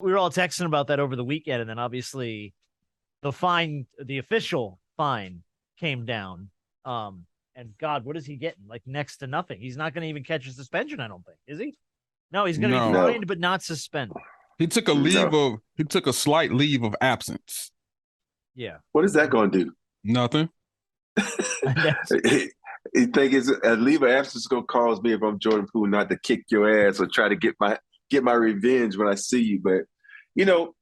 We were all texting about that over the weekend, and then obviously the official fine came down. And God, what is he getting? Like next to nothing. He's not going to even catch a suspension, I don't think. Is he? No, he's going to be No, No, fined, but not suspended. no. he took a slight leave of absence. Yeah. What is that going to do? Nothing. You think it's a leave of absence going to cause me if I'm Jordan Poole not to kick your ass or try to get my revenge when I see you? But you know,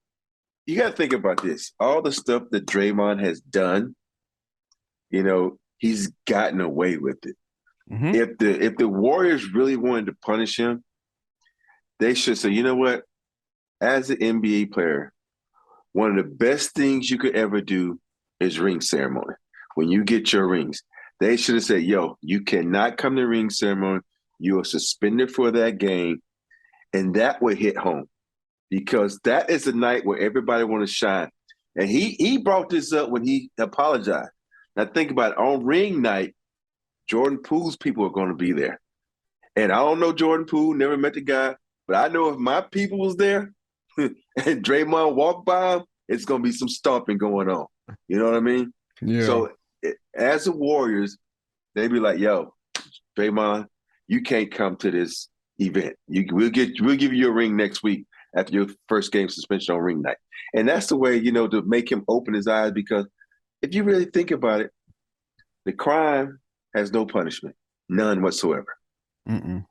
you got to think about this. All the stuff that Draymond has done, he's gotten away with it. Mm-hmm. If the Warriors really wanted to punish him, they should say, you know what? As an NBA player, one of the best things you could ever do is ring ceremony. When you get your rings, they should have said, yo, you cannot come to ring ceremony. You are suspended for that game. And that would hit home because that is the night where everybody want to shine. And he brought this up when he apologized. Now think about it. On ring night, Jordan Poole's people are going to be there. And I don't know Jordan Poole, never met the guy, but I know if my people was there and Draymond walked by him, it's going to be some stomping going on. You know what I mean? Yeah. So as the Warriors, they be like, yo, Draymond, you can't come to this event. We'll give you your ring next week after your first game suspension on ring night. And that's the way, to make him open his eyes, because if you really think about it, the crime has no punishment, none whatsoever. Mm-mm.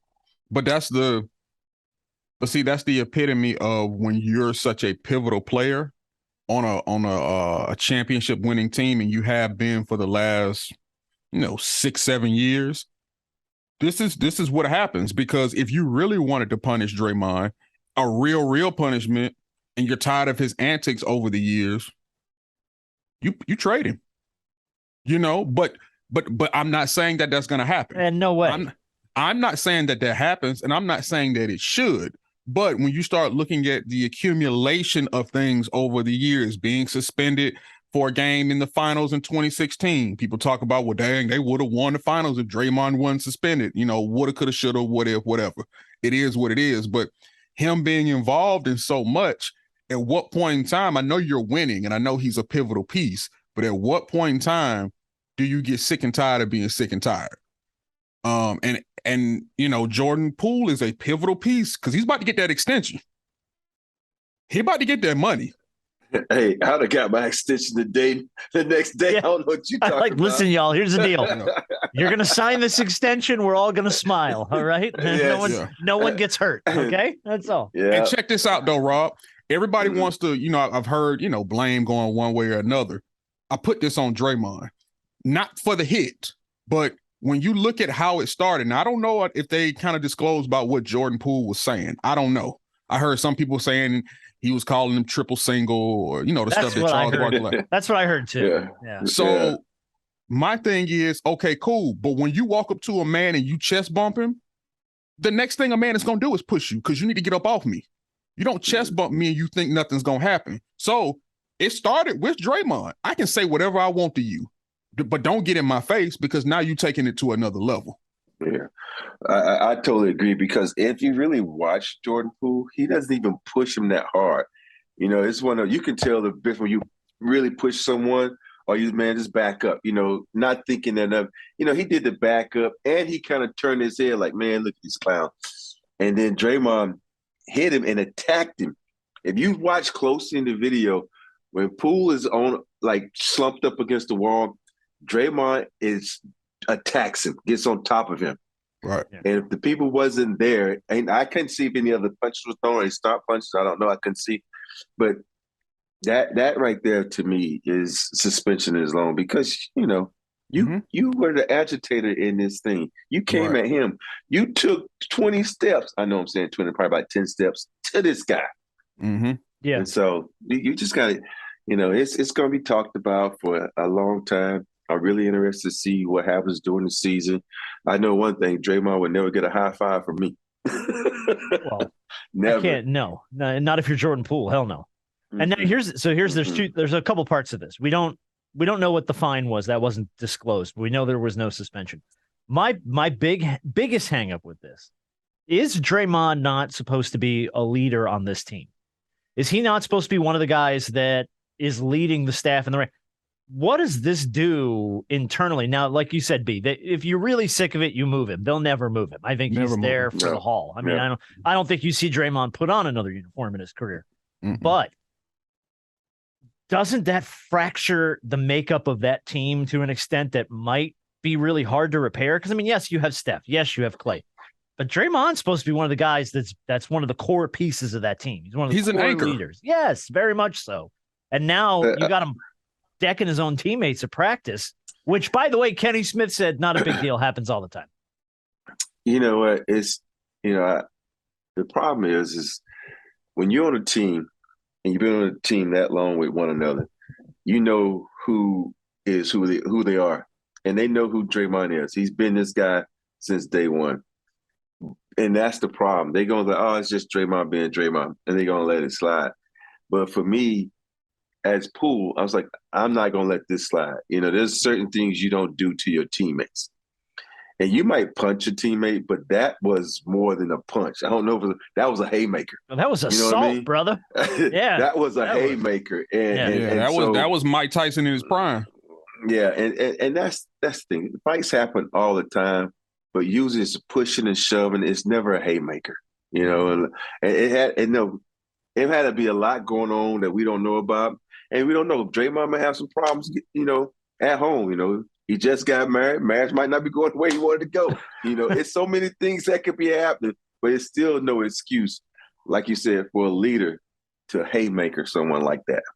But that's the epitome of when you're such a pivotal player on a championship winning team, and you have been for the last 6-7 years. This is what happens, because if you really wanted to punish Draymond, a real punishment, and you're tired of his antics over the years, you trade him. But I'm not saying that that's going to happen. And no way. I'm not saying that happens, and I'm not saying that it should. But when you start looking at the accumulation of things over the years, being suspended for a game in the finals in 2016, people talk about, well, dang, they would have won the finals if Draymond wasn't suspended. Woulda, coulda, shoulda, what if, whatever. It is what it is. But him being involved in so much, at what point in time, I know you're winning, and I know he's a pivotal piece, but at what point in time do you get sick and tired of being sick and tired? And Jordan Poole is a pivotal piece because he's about to get that extension. He about to get that money. Hey, I'd have got my extension the next day. Yeah. I don't know what you talking about. Listen, y'all, here's the deal. You're going to sign this extension. We're all going to smile. All right. Yes. No one gets hurt. Okay. That's all. Yeah. And check this out though, Rob. Everybody wants to, I've heard, blame going one way or another. I put this on Draymond, not for the hit, but when you look at how it started, now I don't know if they kind of disclosed about what Jordan Poole was saying. I don't know. I heard some people saying he was calling him triple single, or the stuff that Charles Barkley like. That's what I heard too. Yeah. So my thing is, okay, cool. But when you walk up to a man and you chest bump him, the next thing a man is going to do is push you because you need to get up off me. You don't chest bump me and you think nothing's going to happen. So it started with Draymond. I can say whatever I want to you, but don't get in my face, because now you're taking it to another level. Yeah, I totally agree, because if you really watch Jordan Poole, he doesn't even push him that hard. It's one of, you can tell the difference when you really push someone, or you, man, just back up, not thinking enough. He did the back up, and he kind of turned his head like, man, look at this clown. And then Draymond hit him and attacked him. If you watch closely in the video, when Poole is on, like, slumped up against the wall, Draymond attacks him, gets on top of him. Right. And if the people wasn't there, and I couldn't see if any other punches were thrown, any stop punches, I don't know, I couldn't see. But that right there to me is suspension is long, because you were the agitator in this thing. You came at him. You took 20 steps. I know I'm saying 20, probably about 10 steps to this guy. Mm-hmm. Yeah. And so you just got to, it's going to be talked about for a long time. I'm really interested to see what happens during the season. I know one thing: Draymond would never get a high five from me. Well, never. I can't. No, not if you're Jordan Poole. Hell no. Mm-hmm. And now there's a couple parts of this. We don't know what the fine was. That wasn't disclosed. We know there was no suspension. My biggest hang up with this is Draymond not supposed to be a leader on this team. Is he not supposed to be one of the guys that is leading the staff in the right? What does this do internally? Now, like you said, B, that if you're really sick of it, you move him. They'll never move him. I think he's there for the haul. I mean, I don't think you see Draymond put on another uniform in his career. But doesn't that fracture the makeup of that team to an extent that might be really hard to repair? Because, I mean, yes, you have Steph. Yes, you have Clay. But Draymond's supposed to be one of the guys that's one of the core pieces of that team. He's one of the core an leaders. Yes, very much so. And now you got him decking his own teammates at practice, which, by the way, Kenny Smith said not a big deal, happens all the time. You know what? The problem is when you're on a team and you've been on a team that long with one another, you know who they are. And they know who Draymond is. He's been this guy since day one. And that's the problem. They're going to say, oh, it's just Draymond being Draymond. And they're going to let it slide. But for me, as Poole, I was like, I'm not going to let this slide. There's certain things you don't do to your teammates. And you might punch a teammate, but that was more than a punch. I don't know if that was a haymaker. Well, that was assault, brother. Yeah. That was a haymaker. That was Mike Tyson in his prime. Yeah, and that's the thing. Fights happen all the time, but usually it's pushing and shoving. It's never a haymaker, And it had to be a lot going on that we don't know about, and we don't know. Draymond may have some problems, at home. He just got married. Marriage might not be going the way he wanted to go. It's so many things that could be happening, but it's still no excuse, like you said, for a leader to haymaker someone like that.